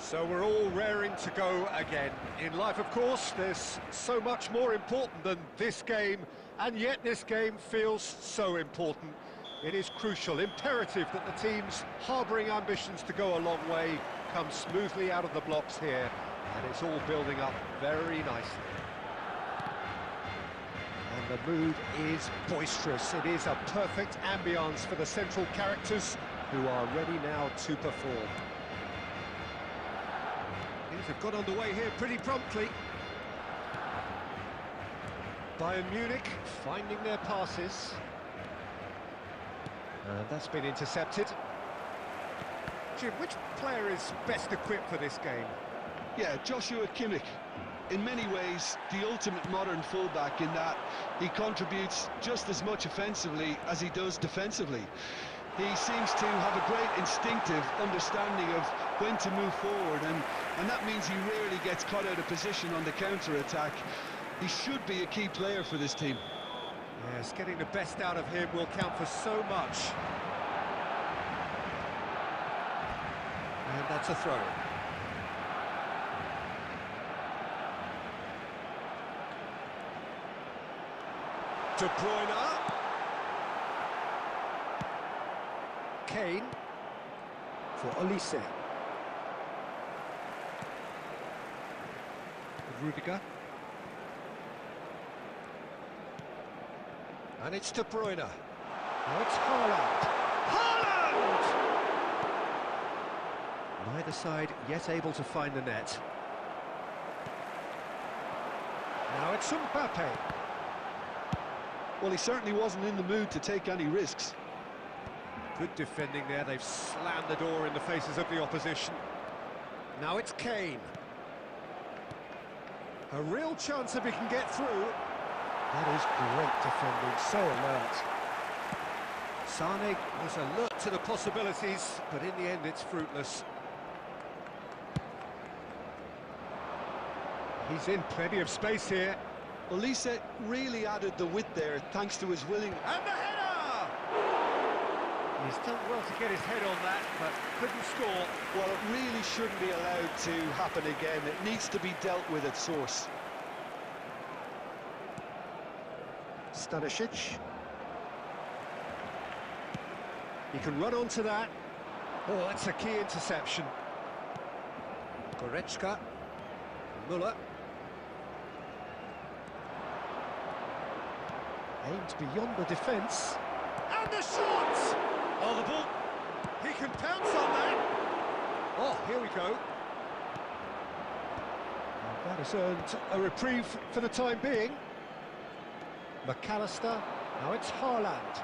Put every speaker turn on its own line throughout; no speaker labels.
So we're all raring to go again. In life, of course, there's so much more important than this game, and yet this game feels so important. It is crucial, imperative that the teams harbouring ambitions to go a long way come smoothly out of the blocks here, and it's all building up very nicely. And the mood is boisterous. It is a perfect ambience for the central characters who are ready now to perform. Things have got underway here pretty promptly. Bayern Munich finding their passes. And that's been intercepted. Jim, which player is best equipped for this game?
Yeah, Joshua Kimmich. In many ways, the ultimate modern fullback in that he contributes just as much offensively as he does defensively. He seems to have a great instinctive understanding of when to move forward, and that means he rarely gets caught out of position on the counter-attack. He should be a key player for this team.
Yes, getting the best out of him will count for so much. And that's a throw. De Bruyne. Kane for Olise. Rudiger. And it's De Bruyne. Now it's Haaland. Haaland! Neither side yet able to find the net. Now it's Mbappe.
Well, he certainly wasn't in the mood to take any risks.
Good defending there. They've slammed the door in the faces of the opposition. Now it's Kane. A real chance if he can get through. That is great defending, so alert. Sane was alert to the possibilities, but in the end it's fruitless. He's in plenty of space here.
Olise really added the width there, thanks to his willing...
And the header! He's done well to get his head on that, but couldn't score.
Well, it really shouldn't be allowed to happen again. It needs to be dealt with at source.
Stanisic. He can run onto that. Oh, that's a key interception. Goretzka. Müller. Aimed beyond the defence. And the shot! Oh, the ball. He can pounce on that. Oh, here we go. And that has earned a reprieve for the time being. McAllister. Now it's Haaland.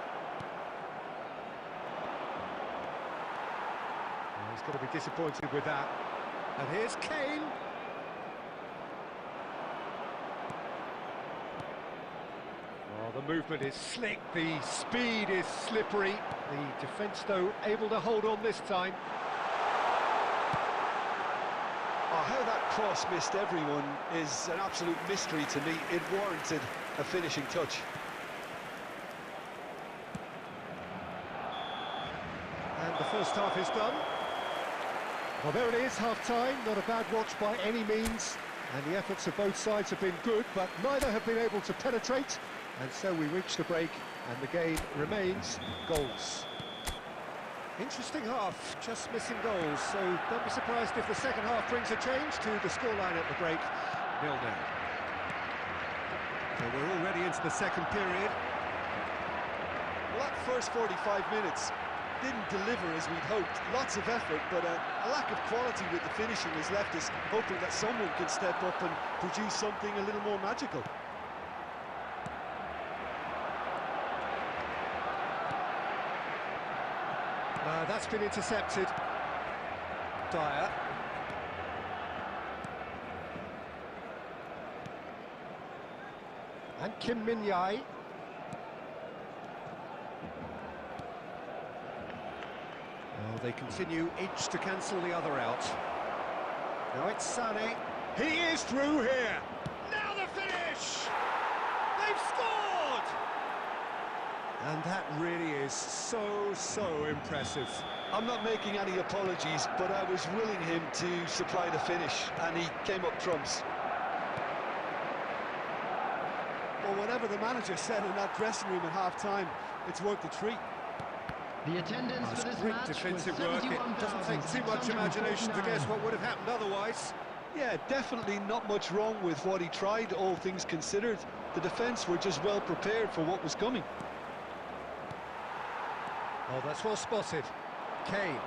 Oh, he's going to be disappointed with that. And here's Kane. The movement is slick, the speed is slippery. The defence, though, able to hold on this time.
Oh, how that cross missed everyone is an absolute mystery to me. It warranted a finishing touch.
And the first half is done. Well, there it is, half-time. Not a bad watch by any means. And the efforts of both sides have been good, but neither have been able to penetrate. And so we reach the break, and the game remains goals. Interesting half, just missing goals, so don't be surprised if the second half brings a change to the scoreline at the break, 0-0. So we're already into the second period.
Well, that first 45 minutes didn't deliver as we'd hoped. Lots of effort, but a lack of quality with the finishing has left us hoping that someone can step up and produce something a little more magical.
That's been intercepted. Dyer. And Kim Min-jae. Oh, they continue each to cancel the other out. Now it's Sane. He is through here. Now the finish! They've scored! And that really is so impressive.
I'm not making any apologies, but I was willing him to supply the finish, and he came up trumps.
Well, whatever the manager said in that dressing room at half-time, it's worth the treat.
The attendance for this
Great
match
defensive
was
work. It doesn't take too much imagination to guess what would have happened otherwise.
Yeah, definitely not much wrong with what he tried, all things considered. The defence were just well prepared for what was coming.
Oh, that's well spotted. Kane.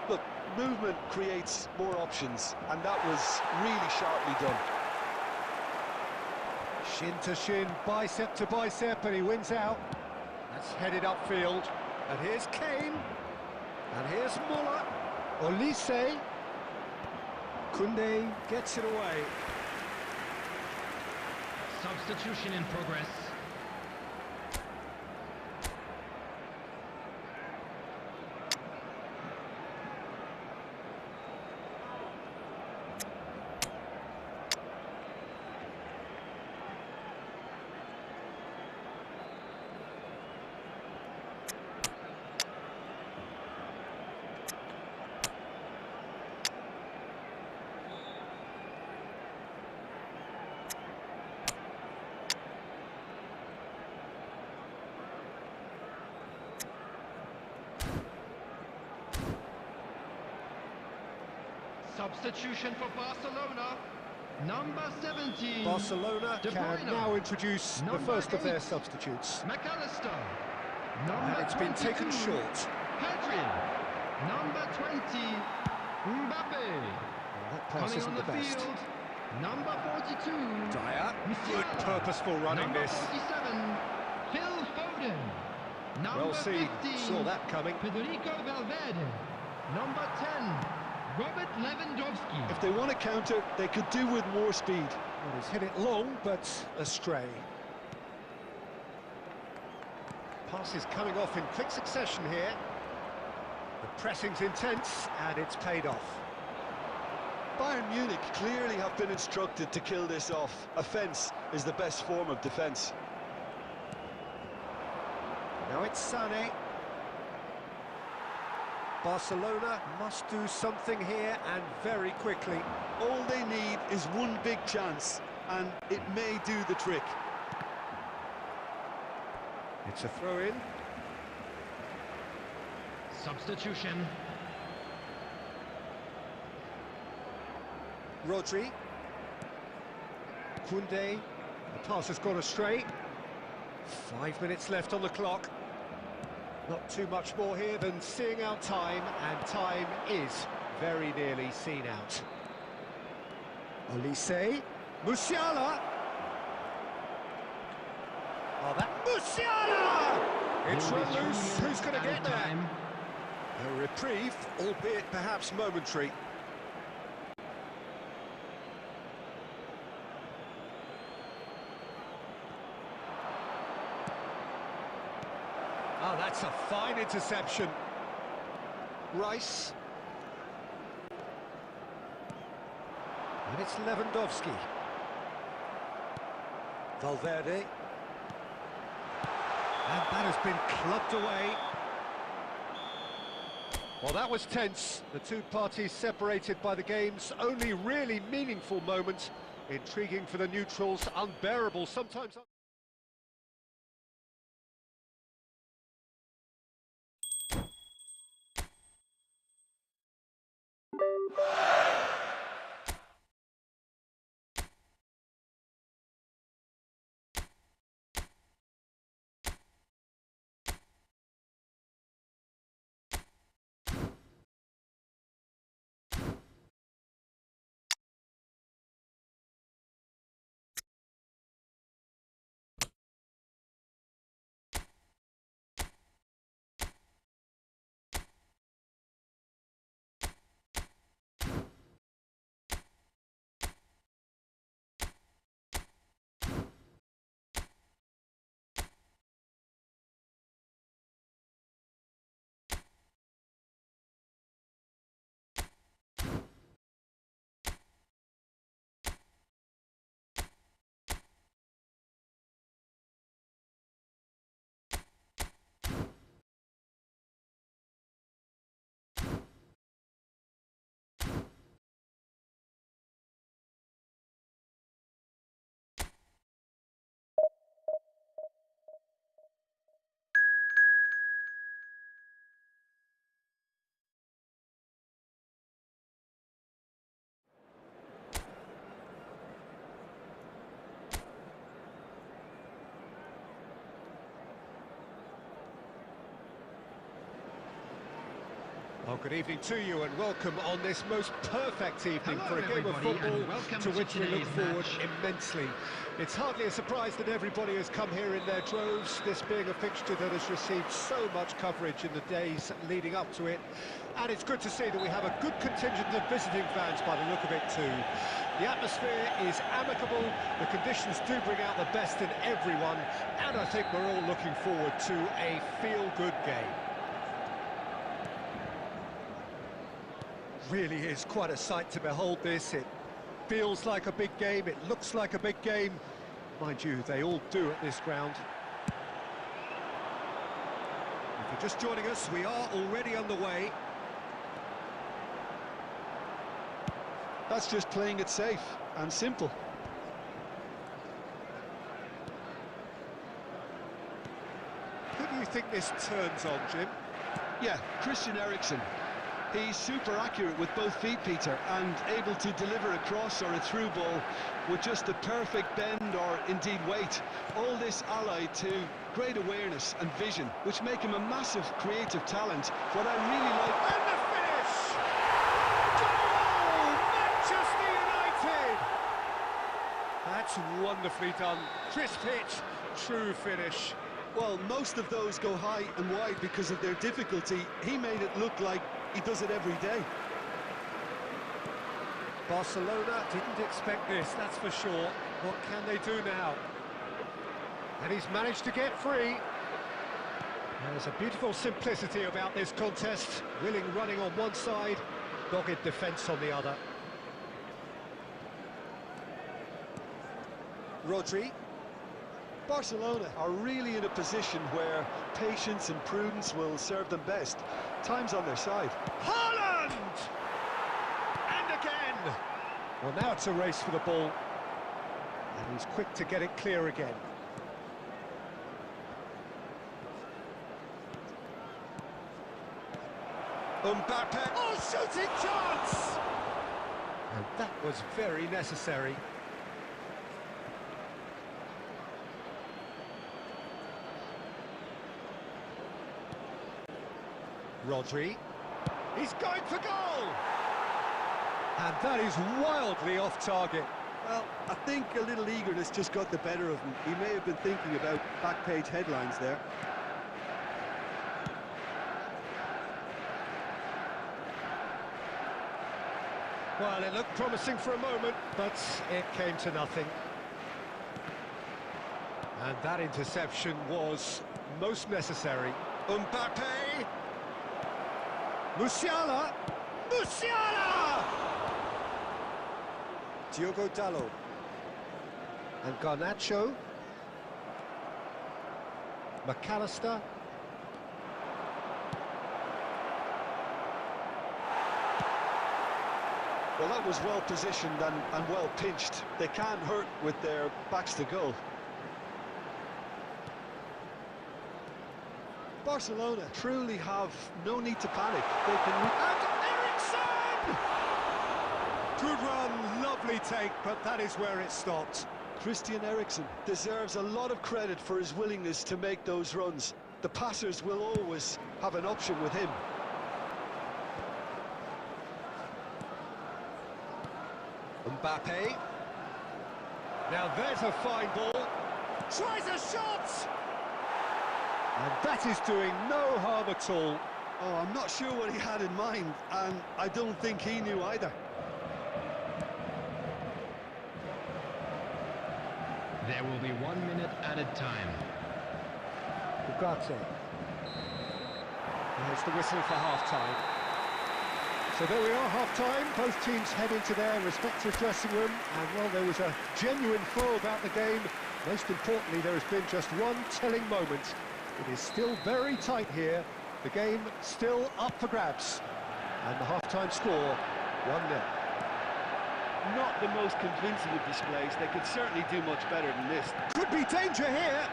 Look, movement creates more options, and that was really sharply done.
Shin to shin, bicep to bicep, and he wins out. That's headed upfield. And here's Kane. And here's Muller. Olise. Koundé gets it away.
Substitution in progress. Substitution for Barcelona, number 17.
Barcelona can now introduce the first of their substitutes.
McAllister, number
And it's been
22.
taken short.
Pedri, number 20. Mbappe,
That pass
coming
isn't
on
the
the
best.
field, number 42.
Dyer, good
Musiala,
purposeful running
number
this.
47. Phil Foden, number
Well seen,
15.
saw that coming.
Federico Valverde, number 10. Robert Lewandowski.
If they want to counter, they could do with more speed.
Well, he's hit it long, but astray. Pass is coming off in quick succession here. The pressing's intense, and it's paid off.
Bayern Munich clearly have been instructed to kill this off. Offence is the best form of defence.
Now it's Sané. Barcelona must do something here, and very quickly.
All they need is one big chance, and it may do the trick.
It's a throw-in.
Substitution.
Rodri. Koundé. The pass has gone astray. 5 minutes left on the clock. Not too much more here than seeing out time, and time is very nearly seen out. Olise. Musiala. Oh, that Musiala! It's run loose. Who's going to get there? A reprieve, albeit perhaps momentary. Oh, that's a fine interception. Rice. And it's Lewandowski. Valverde. And that has been clubbed away. Well, that was tense. The two parties separated by the game's only really meaningful moment. Intriguing for the neutrals, unbearable sometimes. Well, good evening to you and welcome on this most perfect evening
Hello,
for a game of
everybody,
football
and welcome
to
to
which we look
today's
forward
match.
immensely. It's hardly a surprise that everybody has come here in their droves, this being a fixture that has received so much coverage in the days leading up to it. And it's good to see that we have a good contingent of visiting fans by the look of it too. The atmosphere is amicable, the conditions do bring out the best in everyone, and I think we're all looking forward to a feel-good game. Really is quite a sight to behold this. It feels like a big game, it looks like a big game. Mind you, they all do at this ground. If you're just joining us, we are already underway.
That's just playing it safe and simple.
Who do you think this turns on, Jim?
Yeah, Christian Eriksen. He's super accurate with both feet, Peter, and able to deliver a cross or a through ball with just the perfect bend or indeed weight. All this allied to great awareness and vision, which make him a massive creative talent. What I really like...
And the finish! Goal! Manchester United! That's wonderfully done. Crisp hit, true finish.
Well, most of those go high and wide because of their difficulty. He made it look like he does it every day.
Barcelona didn't expect this, that's for sure. What can they do now? And he's managed to get free. There's a beautiful simplicity about this contest. Willing running on one side, dogged defence on the other. Rodri.
Barcelona are really in a position where patience and prudence will serve them best. Time's on their side.
Haaland! And again! Well, now it's a race for the ball. And he's quick to get it clear again. Mbappe! Oh, shooting chance! And that was very necessary. Rodri, he's going for goal! And that is wildly off target.
Well, I think a little eagerness just got the better of him. He may have been thinking about back-page headlines there.
Well, it looked promising for a moment, but it came to nothing. And that interception was most necessary. Mbappe! Musiala! Musiala! Diogo Dalot. And Garnacho. McAllister.
Well, that was well positioned and well pinched. They can't hurt with their backs to goal. Barcelona truly have no need to panic. They can...
And Eriksen! Good run, lovely take, but that is where it stopped.
Christian Eriksen deserves a lot of credit for his willingness to make those runs. The passers will always have an option with him.
Mbappe. Now there's a fine ball. Tries a shot! And that is doing no harm at all.
Oh, I'm not sure what he had in mind, and I don't think he knew either.
There will be 1 minute added time.
Ugarte. There's the whistle for half-time. So there we are, half-time. Both teams head into their respective dressing room, and well, there was a genuine flow about the game. Most importantly, there has been just one telling moment. It is still very tight here. The game still up for grabs. And the half-time score, 1-0.
Not the most convincing of displays. They could certainly do much better than this.
Could be danger here.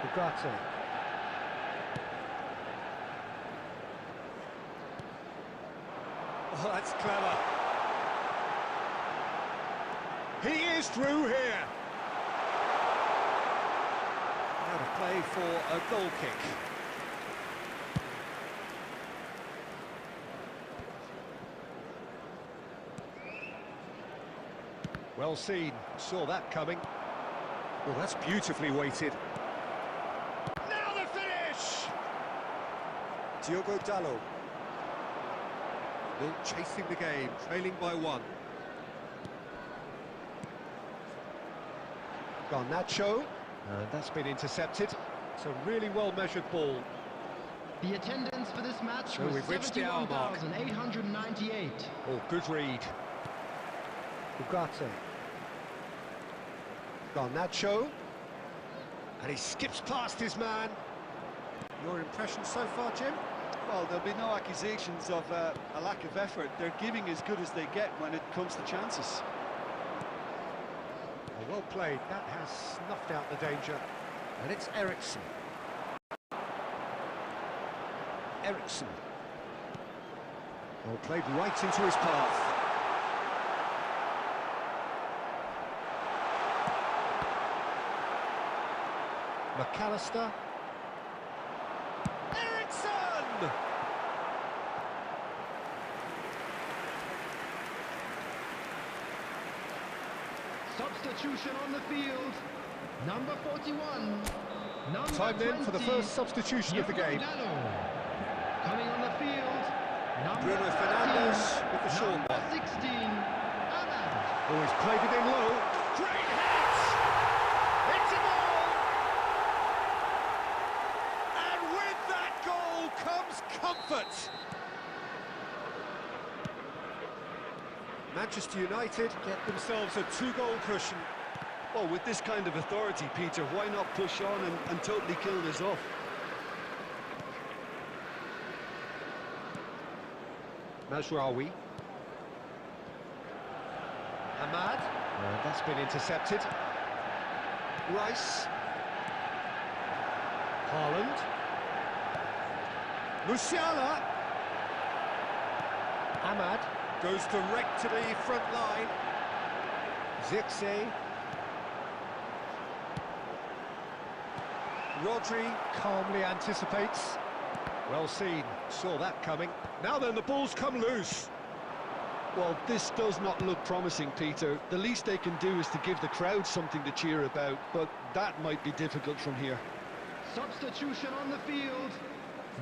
Ugarte. Oh, that's clever. He is through here. Out of play for a goal kick. Well seen, saw that coming. Well, that's beautifully weighted. Now the finish!
Diogo Dalot.
Still chasing the game, trailing by 1. Garnacho, and that's been intercepted. It's a really well-measured ball.
The attendance for this match
So
was
we've reached the hour mark.
71,898.
Oh, good read. Ugarte. Garnacho. And he skips past his man. Your impression so far, Jim?
Well, there'll be no accusations of a lack of effort. They're giving as good as they get when it comes to chances.
Well played. That has snuffed out the danger. And it's Eriksson. Eriksson. Well played right into his path. McAllister. Eriksson!
Substitution on the field. Number 41. Number
Time then for the
20,
first substitution of the game.
Coming on the field. Number
Bruno
13,
Fernandes with the short
number
one.
16. Ahmad.
Oh, he's played it in low. Great hit! It's a goal! And with that goal comes comfort. Manchester United get themselves a 2-goal cushion.
Well, with this kind of authority, Peter, why not push on and totally kill this off?
Mazraoui. Ahmad. And that's been intercepted. Rice. Haaland. Musiala. Ahmad goes direct to the front line. Zirkzee. Rodri calmly anticipates. Well seen, saw that coming. Now then, the ball's come loose.
Well, this does not look promising, Peter. The least they can do is to give the crowd something to cheer about, but that might be difficult from here.
Substitution on the field.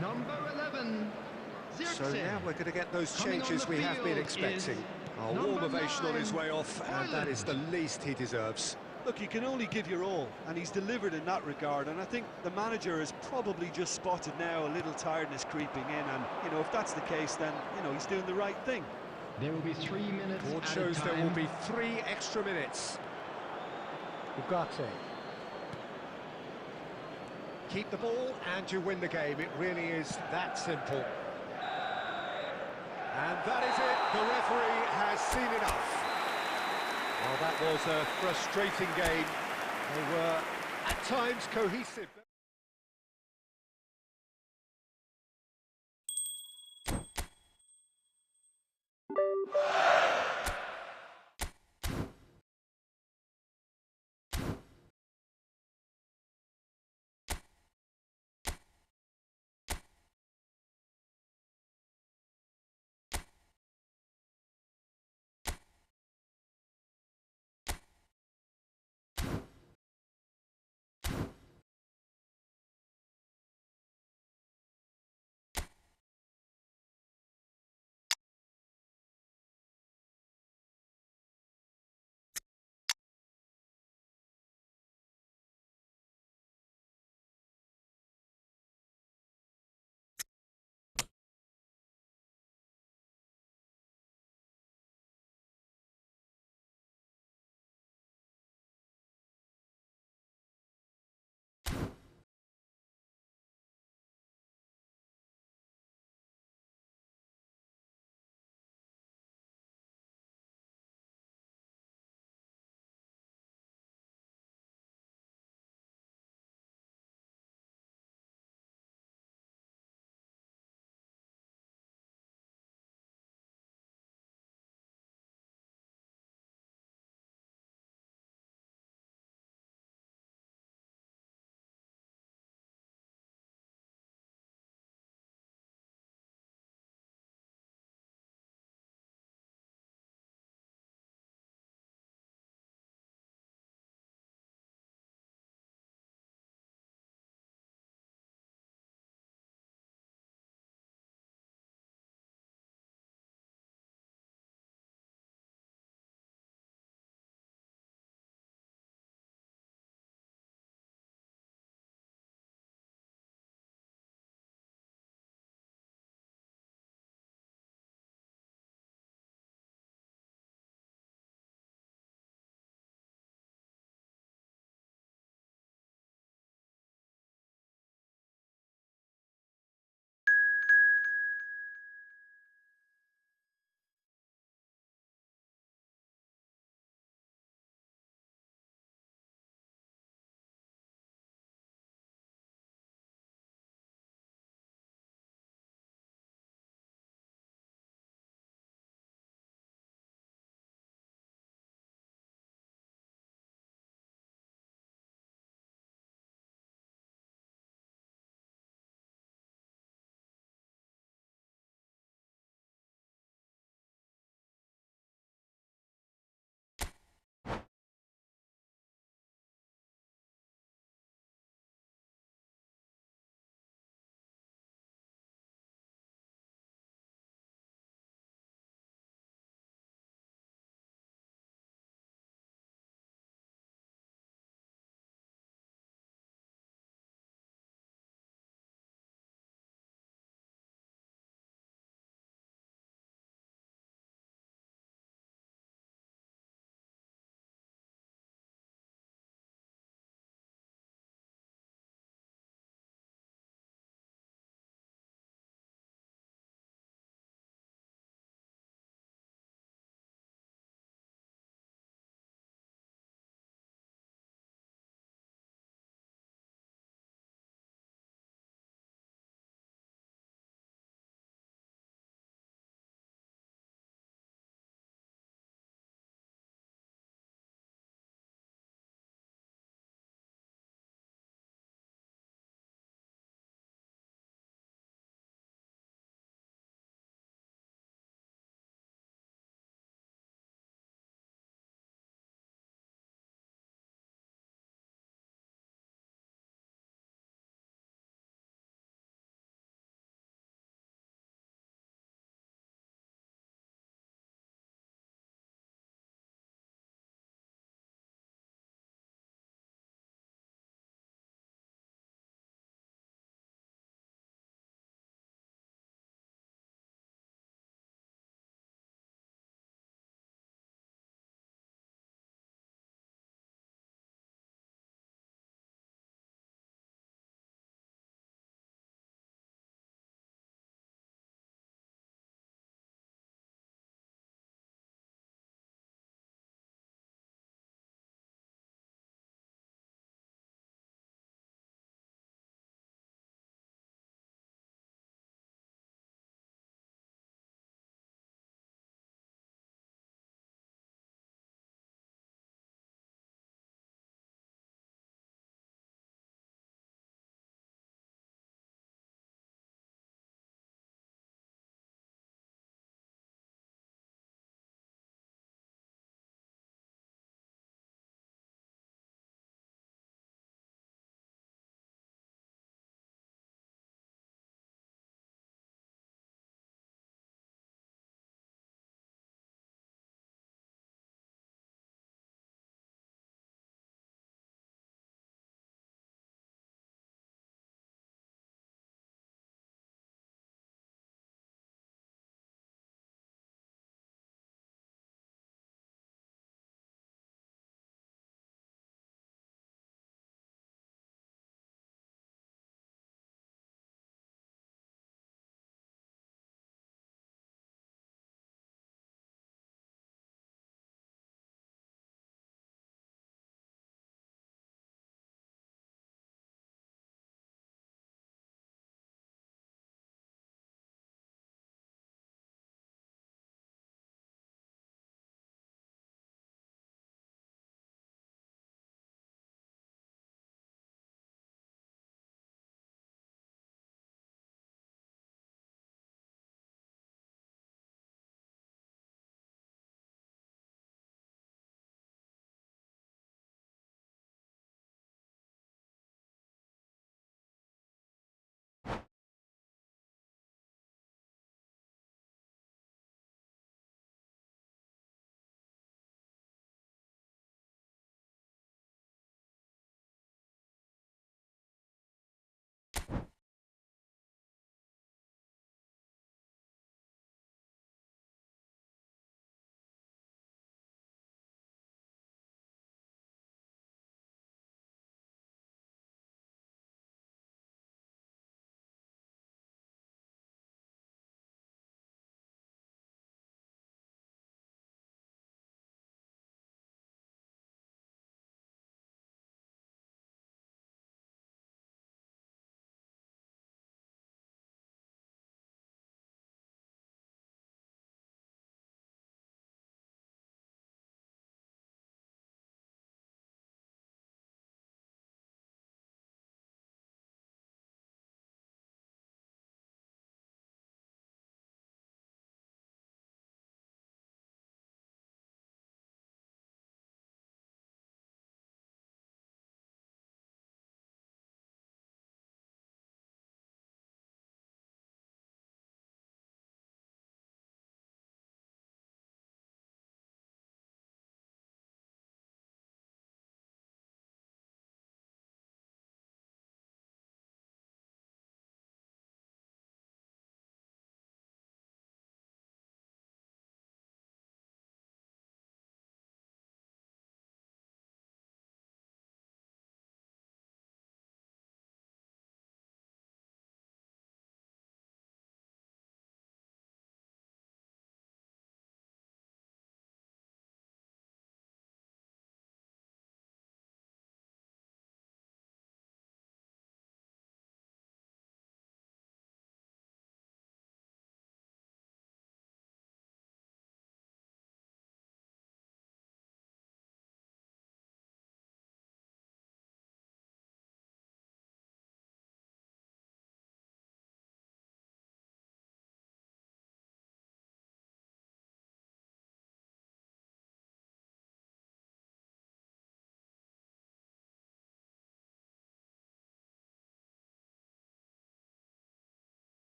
Number 11.
So
Zirkzee.
now we're going to get those
Coming on
changes
the
we have been
field
expecting.
is
A warm
number
ovation on his
9,
way off, and that is the least he deserves.
Look, you can only give your all, and he's delivered in that regard, and I think the manager has probably just spotted now a little tiredness creeping in, and, you know, if that's the case, then, you know, he's doing the right thing.
There will be 3 minutes
Board
at
shows
a
there
time.
will be 3 extra minutes. Ugarte. Keep the ball and you win the game. It really is that simple. And that is it. The referee has seen enough. Well, that was a frustrating game. They were, at times, cohesive.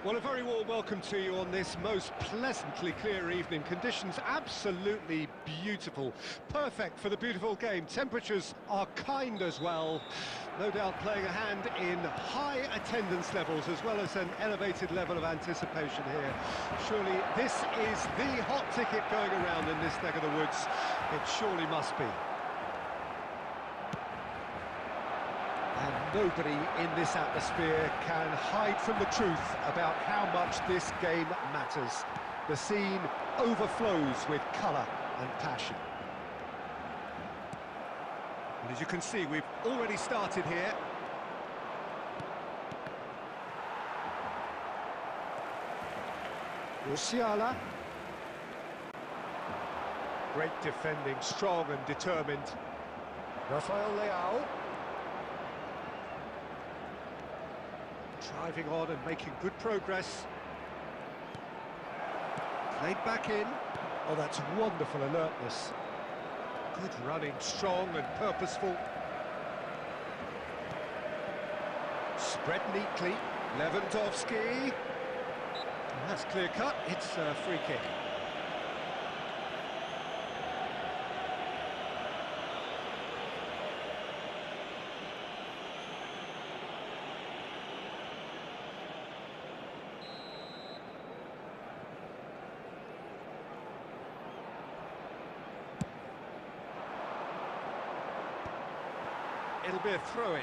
Well, a very warm welcome to you on this most pleasantly clear evening. Conditions absolutely beautiful. Perfect for the beautiful game. Temperatures are kind as well. No doubt playing a hand in high attendance levels as well as an elevated level of anticipation here. Surely this is the hot ticket going around in this neck of the woods. It surely must be. And nobody in this atmosphere can hide from the truth about how much this game matters. The scene overflows with colour and passion. And as you can see, we've already started here. Musiala. Great defending, strong and determined. Rafael Leao. Driving on and making good progress. Played back in. Oh, that's wonderful alertness. Good running, strong and purposeful. Spread neatly. Lewandowski. And that's clear cut. It's a free kick. It'll be a throw-in.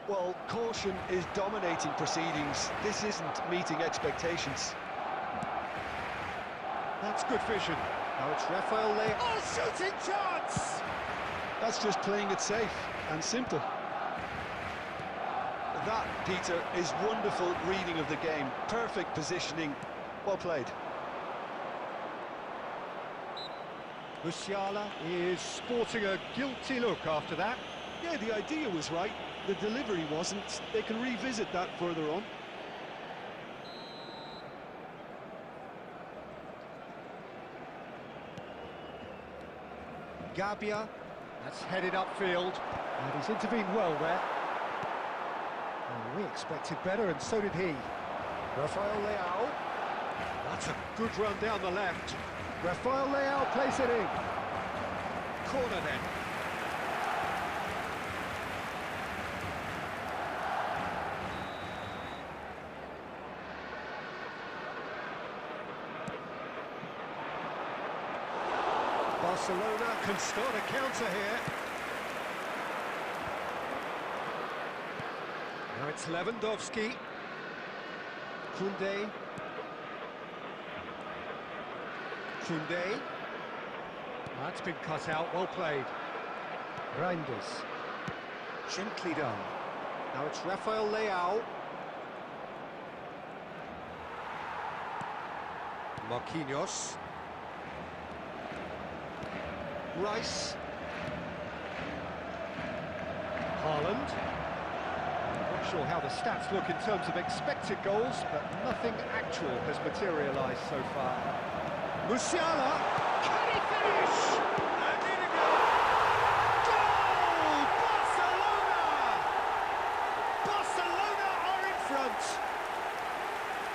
Well, caution is dominating proceedings. This isn't meeting expectations.
That's good vision. Now it's Rafael Leao. Oh, shooting chance!
That's just playing it safe and simple. That, Peter, is wonderful reading of the game. Perfect positioning. Well played.
Musiala is sporting a guilty look after that.
Yeah, the idea was right. The delivery wasn't. They can revisit that further on.
Gabia, that's headed upfield. And he's intervened well there. We expected better, and so did he. Rafael Leao. That's a good run down the left. Rafael Leao plays it in. Corner then. Barcelona can start a counter here. Now it's Lewandowski. Koundé. Koundé. That's been cut out, well played. Reinders. Gently done. Now it's Rafael Leao. Marquinhos. Rice. Haaland. Not sure how the stats look in terms of expected goals, but nothing actual has materialised so far. Musiala, can he finish? And in it goes! Goal! Barcelona! Barcelona are in front.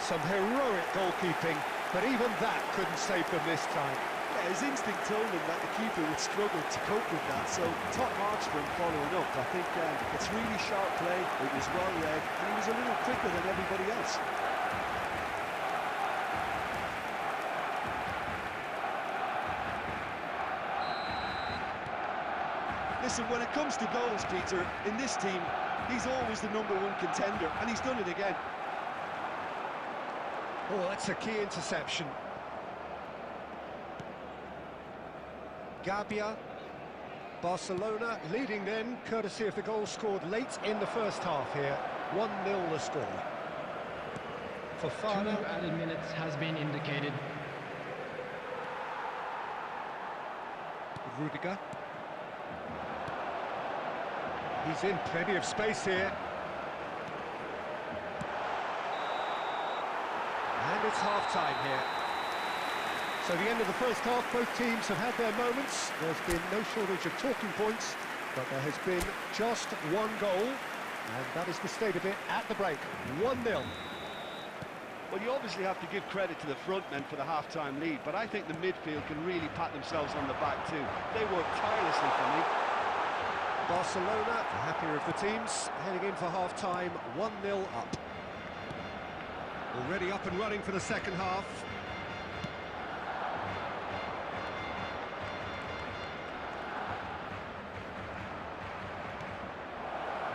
Some heroic goalkeeping, but even that couldn't save them this time.
Yeah, his instinct told him that the keeper would struggle to cope with that, so top marks for him following up. I think it's really sharp play, it was well read, and he was a little quicker than everybody else. Listen, when it comes to goals, Peter, in this team, he's always the #1 contender, and he's done it again.
Oh, that's a key interception. Gabia, Barcelona leading then, courtesy of the goal scored late in the first half here. 1-0 the score. Fofana.
2 added minutes has been indicated.
Rudiger. He's in plenty of space here. And it's half-time here. So the end of the first half, both teams have had their moments. There's been no shortage of talking points, but there has been just one goal, and that is the state of it at the break. 1-0.
Well, you obviously have to give credit to the front men for the half-time lead, but I think the midfield can really pat themselves on the back too. They worked tirelessly for me.
Barcelona, the happier of the teams, heading in for half-time, 1-0 up. Already up and running for the second half.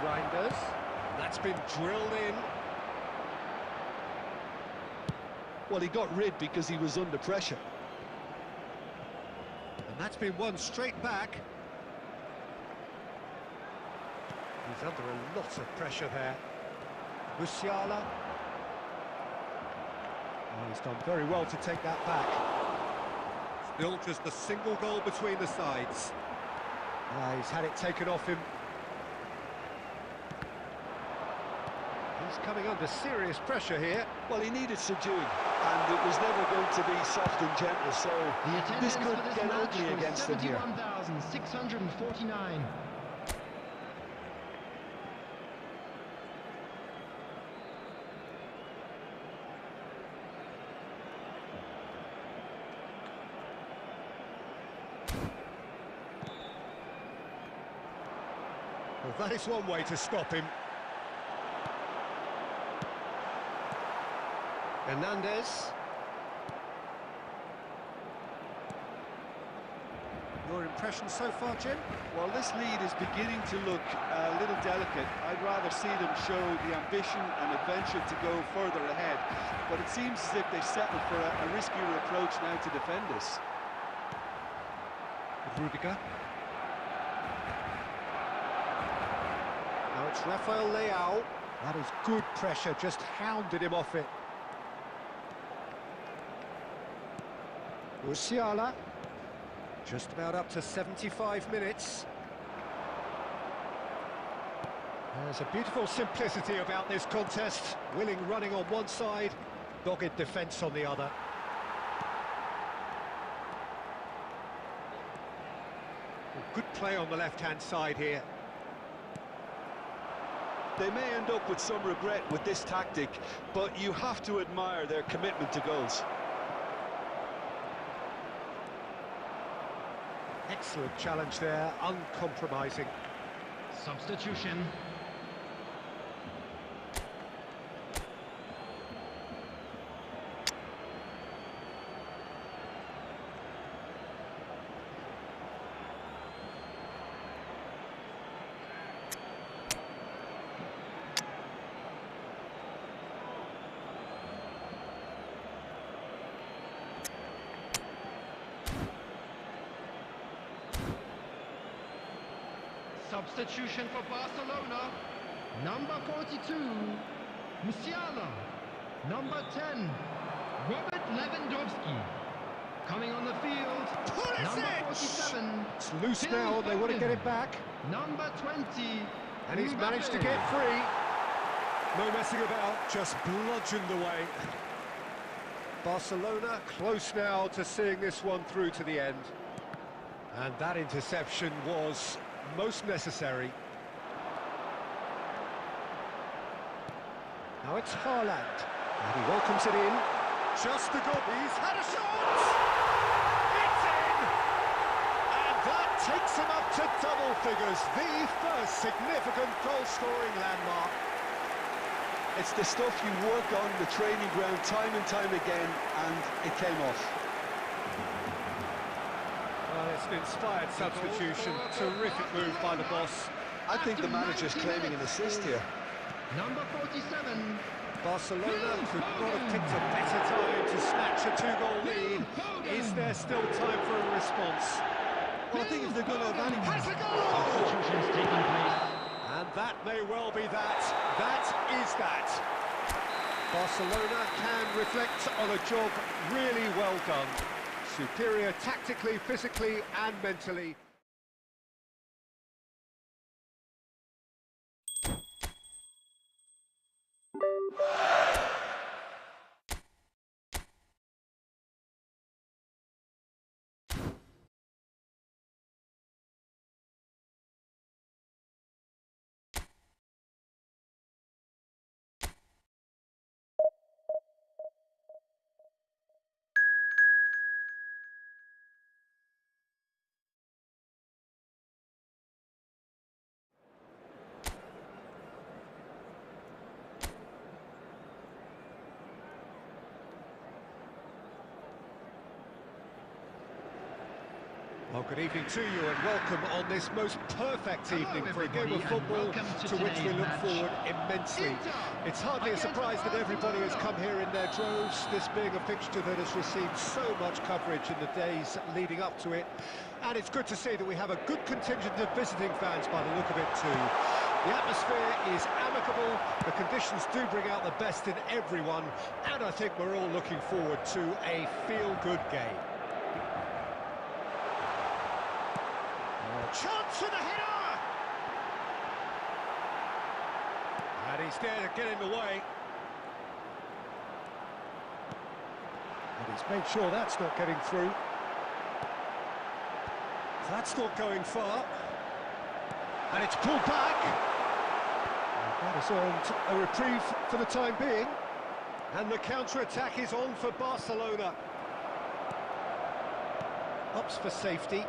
Reinders, that's been drilled in.
Well, he got rid because he was under pressure.
And that's been won straight back. He's under a lot of pressure there. Musiala. Oh, he's done very well to take that back. Still just a single goal between the sides. He's had it taken off him. He's coming under serious pressure here.
Well, he needed subduing, and it was never going to be soft and gentle, so this could get ugly against him here.
71,649.
Well, that is one way to stop him. Hernandez. Your impression so far, Jim?
Well, this lead is beginning to look a little delicate. I'd rather see them show the ambition and adventure to go further ahead, but it seems as if they've settled for a riskier approach now to defend this.
Rudiger. Now it's Rafael Leao. That is good pressure, just hounded him off it. Musiala, just about up to 75 minutes. There's a beautiful simplicity about this contest. Willing running on one side, dogged defence on the other. Good play on the left-hand side here.
They may end up with some regret with this tactic, but you have to admire their commitment to goals.
Excellent challenge there, uncompromising.
Substitution. Substitution for Barcelona. Number 42, Musiala. Number 10, Robert Lewandowski. Coming on the field, number 47.
It's loose now, they want to get it back.
Number 20,
And he's managed to get free. No messing about, just bludgeoned away. Barcelona close now to seeing this one through to the end. And that interception was most necessary. Now it's Haaland. And he welcomes it in. Just a goal. He's had a shot! It's in! And that takes him up to double figures. The first significant goal-scoring landmark.
It's the stuff you work on the training ground time and time again, and it came off.
Well, it's an inspired substitution. Terrific move by the boss.
I think the manager's claiming an assist here.
Number 47.
Barcelona could not have picked a better time to snatch a two-goal lead. Is there still time for a response?
Well, I think if they're going to have any...
Has a goal!
Substitutions taking place.
And that may well be that. That is that. Barcelona can reflect on a job really well done. Superior tactically, physically and mentally. Well, good evening to you and welcome on this most perfect evening for a game of football to which we look forward immensely. It's hardly a surprise that everybody has come here in their droves, this being a fixture that has received so much coverage in the days leading up to it. And it's good to see that we have a good contingent of visiting fans by the look of it too. The atmosphere is amicable, the conditions do bring out the best in everyone, and I think we're all looking forward to a feel-good game. Chance for the header! And he's there to get in the way. And he's made sure that's not getting through. That's not going far. And it's pulled back. And that has earned a reprieve for the time being. And the counter-attack is on for Barcelona. Ups for safety.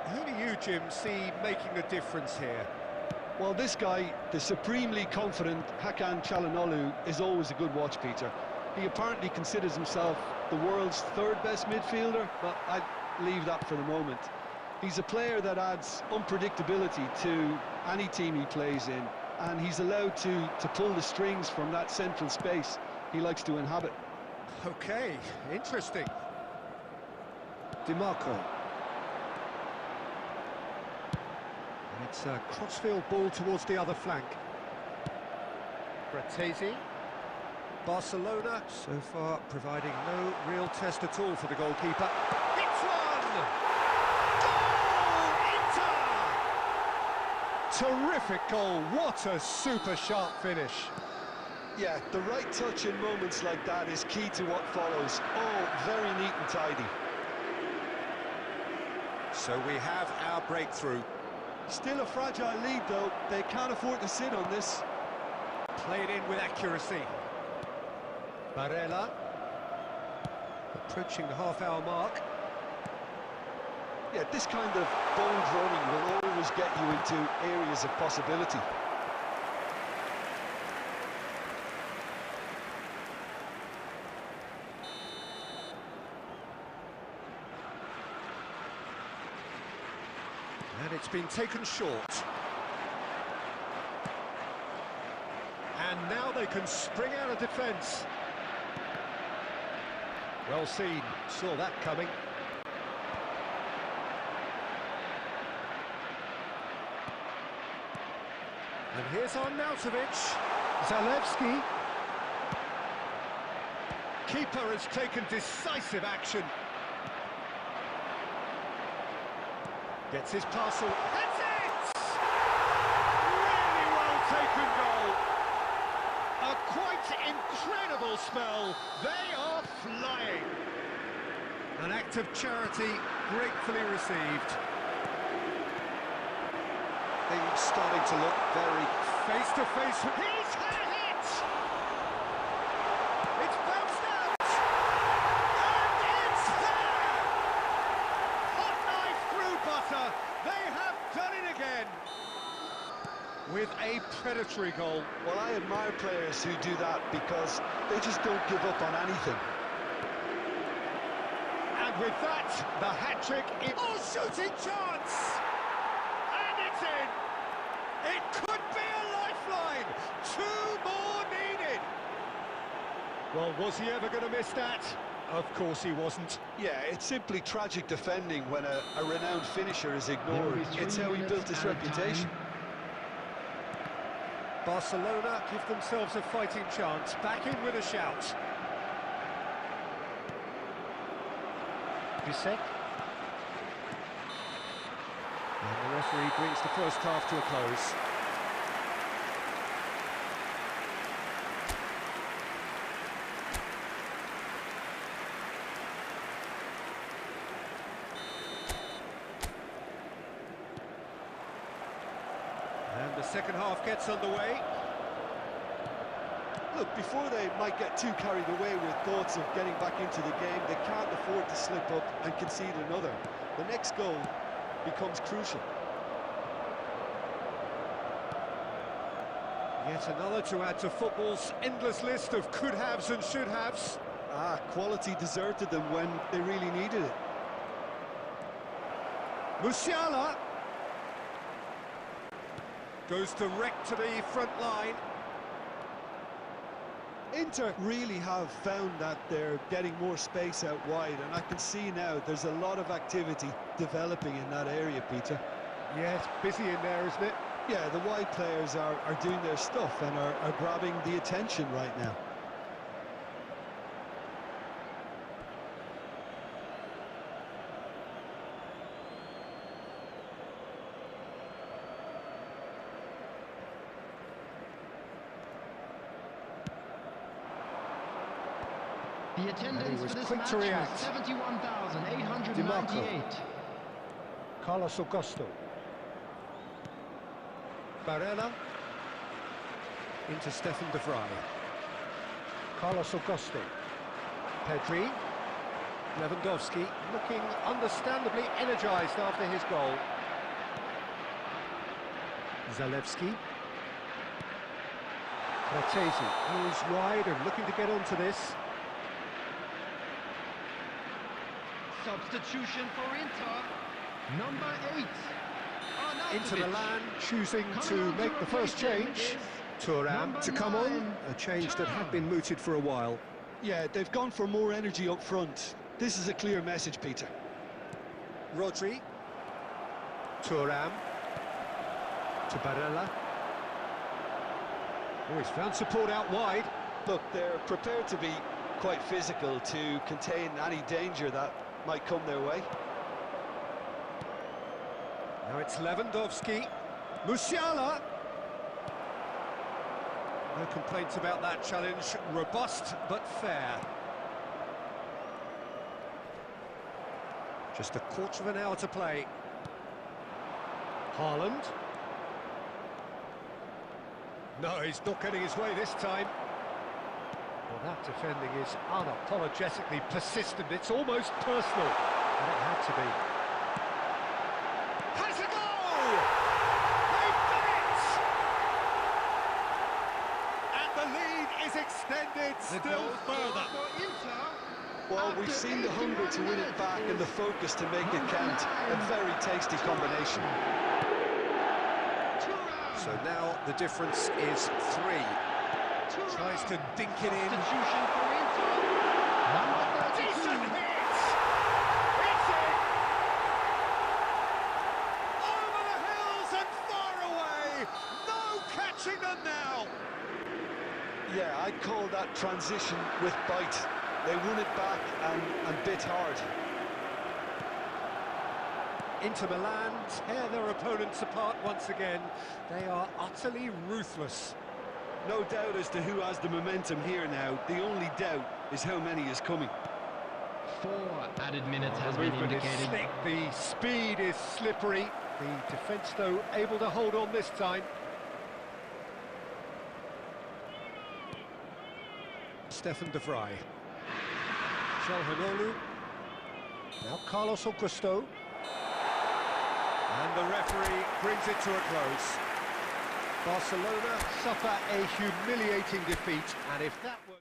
Who do you, Jim, see making the difference here?
Well, this guy, the supremely confident Hakan Çalhanoğlu, is always a good watch, Peter. He apparently considers himself the world's third best midfielder, but I'd leave that for the moment. He's a player that adds unpredictability to any team he plays in, and he's allowed to pull the strings from that central space he likes to inhabit.
Okay, interesting. DiMarco. And it's a crossfield ball towards the other flank. Bratesi. Barcelona, so far, providing no real test at all for the goalkeeper. It's one! Goal! Inter! Terrific goal, what a super sharp finish.
Yeah, the right touch in moments like that is key to what follows. Oh, very neat and tidy.
So we have our breakthrough.
Still a fragile lead, though. They can't afford to sit on this.
Played in with accuracy. Barella. Approaching the half-hour mark.
Yeah, this kind of bold running will always get you into areas of possibility.
And it's been taken short. And now they can spring out of defence. Well seen, saw that coming. And here's Arnautovic. Zalewski. Keeper has taken decisive action. Gets his parcel. That's it! incredible spell. They are flying. An act of charity gratefully received. Things starting to look very face-to-face. He's had it! It's bounced out! And it's there! Hot knife through butter. They have done it again. With a predatory goal.
Well, I admire players who do that because they just don't give up on anything.
And with that, the hat-trick is... Oh, shooting chance! And it's in! It could be a lifeline! 2 more needed! Well, was he ever going to miss that? Of course he wasn't.
Yeah, it's simply tragic defending when a renowned finisher is ignored. It's how he built his reputation.
Barcelona give themselves a fighting chance, back in with a shout. Bisek. And the referee brings the first half to a close. And the second half gets underway.
Look, before they might get too carried away with thoughts of getting back into the game, they can't afford to slip up and concede another. The next goal becomes crucial.
Yet another to add to football's endless list of could-haves and should-haves.
Quality deserted them when they really needed it.
Musiala goes direct to the front line.
Inter really have found that they're getting more space out wide, and I can see now there's a lot of activity developing in that area, Peter.
Yeah, it's busy in there, isn't it?
Yeah, the wide players are doing their stuff and are grabbing the attention right now.
The attendance
was
for this
quick
match
to react.
was 71,898.
Carlos Augusto. Barella. Into Stefan de Vrij. Carlos Augusto. Pedri. Lewandowski looking understandably energised after his goal. Zalewski. Cortese moves wide and looking to get onto this.
Substitution for Inter, number 8.
Inter Milan choosing to make the first change. Thuram to come on, a change that had been mooted for a while.
Yeah, they've gone for more energy up front. This is a clear message, Peter.
Rodri. Thuram. To Barella. Oh, he's found support out wide.
Look, they're prepared to be quite physical to contain any danger that might come their way.
Now it's Lewandowski. Musiala. No complaints about that challenge. Robust but fair. Just a quarter of an hour to play. Haaland. No, he's not getting his way this time. Well, that defending is unapologetically persistent. It's almost personal. And it had to be. Has a goal! They've done it! And the lead is extended still further.
Well, we've seen the hunger to win it back and the focus to make it count. A very tasty combination.
So now the difference is 3. Tries to dink it in.
Substitution for Inter, number 32.
Decent hit! It's in! Over the hills and far away! No catching them now!
Yeah, I'd call that transition with bite. They won it back and bit hard.
Inter Milan tear their opponents apart once again. They are utterly ruthless.
No doubt as to who has the momentum here now. The only doubt is how many is coming.
4 added minutes has
The
been
movement is
indicated.
slick, the speed is slippery. The defence, though, able to hold on this time. Stefan de Vrij. Çalhanoğlu. Now Carlos Augusto. And the referee brings it to a close. Barcelona suffer a humiliating defeat, and if that were...